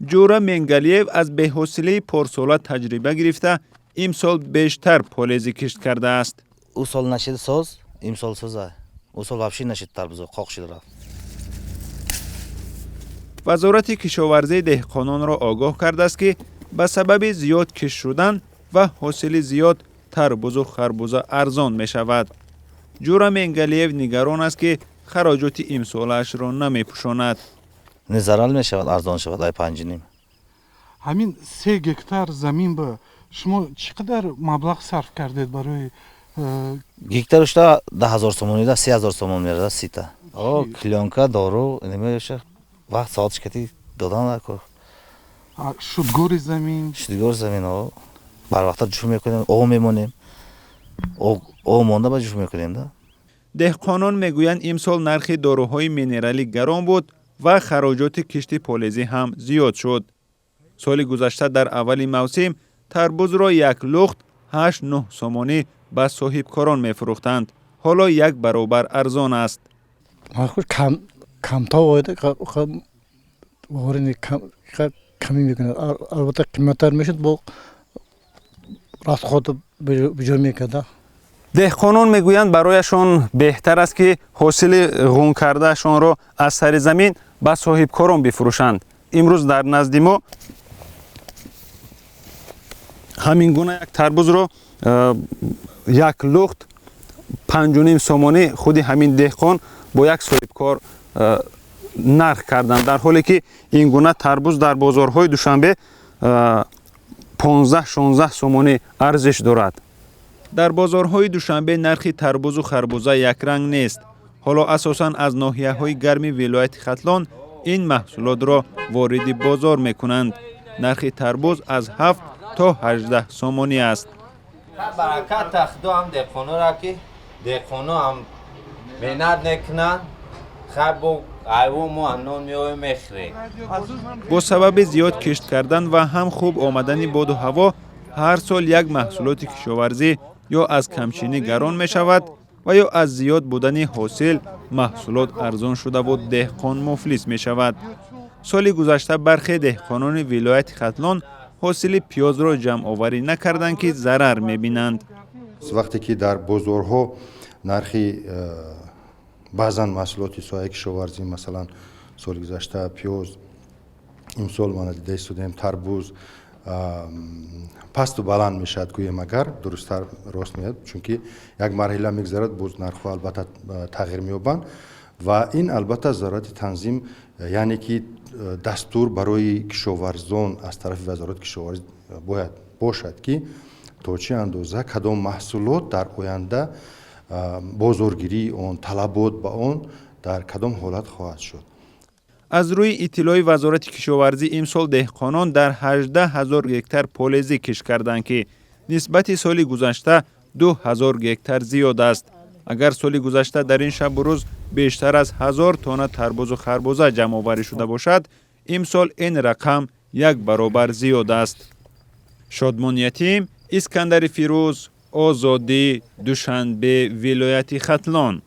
جورا منگلیف از به‌حوصله پارسالا تجربه گرفته امسال بیشتر پالزی کشت کرده است. او سال نشد ساز، امسال سازه. او سال вообще نشد تربوز قاق شد رفت. وزارت کشاورزی دهقانان را آگاه کرده است که به سبب زیاد کش شدن و حاصل زیاد تربوز و خربوزه ارزان می شود. جورا منگلیف نگران است که خراجات امسالش را نمی پوشاند. نزرال می شود ارزان شود ای 5 نیم. همین 3 گکتار زمین به شما چقدر مبلغ صرف کردید برای گکتارش تا 10,000 سومونی دا 30,000 سومون میرده سیتا. کلونکا دارو نمیشه وقت ساعتش کتی دادن نکو. شدگور زمین ها بر وقت جور میکنیم او میمونیم او مونده با جور میکنیم دا. دهقانان میگویند امسال نرخ داروهای مینرالی گران بود و خراجات کشت پالزی هم زیاد شد. سال گذشته در اول موسم تربوز را یک لخت 8-9 سومانی به صاحبکاران میفروختند. حالا یک برابر ارزان است. کمتا وایده کمی میکنه. البته قیمتر میشد با راست خود بجا میکرده. دهقانان میگویند برایشان بهتر است که حاصل غون کرده شان را از سر زمین به صاحبکاران بفروشند. امروز در نزد ما همین گونه یک تربوز را یک لخت 5.5 سومانی خودی همین دهقان با یک صاحبکار نرخ کردند، در حالی که این گونه تربوز در بازارهای دوشنبه 15-16 سومانی ارزش دارد. در بازارهای دوشنبه نرخ تربوز و خربوزه یک رنگ نیست. حالا اساساً از ناحیه‌های گرم ولایت ختلان این محصولات را وارد بازار میکنند. نرخ تربوز از 7 تا 18 سومانی است. برکت تخدو هم دهقانو را که دهقانو هم مهنت نکنند خب ایوم و انون میوه میخره. با سبب زیاد کشت کردن و هم خوب آمدن باد و هوا هر سال یک محصولات کشاورزی یا از کمچینی گران می شود و یا از زیاد بودن حاصل محصولات ارزان شده و دهقان مفلس می شود. سال گذشته برخی دهقانان ولایت ختلان حاصل پیاز را جمع آوری نکردند که ضرر می بینند. وقتی که در بازارها نرخی بعضا محصولات سایه کشاورزی مثلا سال گذشته پیاز امسال ما دیده استودیم تربوز پست و بلند میشد گویم اگر درستتر راست میاد چون که یک مرحله میگذرد باز نرخ البته تغییر مییابند و این البته ضرورت تنظیم یعنی که دستور برای کشاورزان از طرف وزارت کشاورزی باید باشد که تا چه اندازه کدام محصولات در آینده بازارگیری اون طلبات با اون در کدام حالت خواهد شد. از روی اطلاع وزارت کشاورزی امسال دهقانان در 18,000 گکتار پالزی کشت کردند که نسبت سال گذشته 2,000 گکتار زیاد است. اگر سال گذشته در این شب و روز بیشتر از 1000 تن تربوز و خربوزه جمع آوری شده باشد، امسال این رقم یک برابر زیاد است. شادمان یتیم، اسکندر فیروز، آزادی، دوشنبه، ولایت ختلان.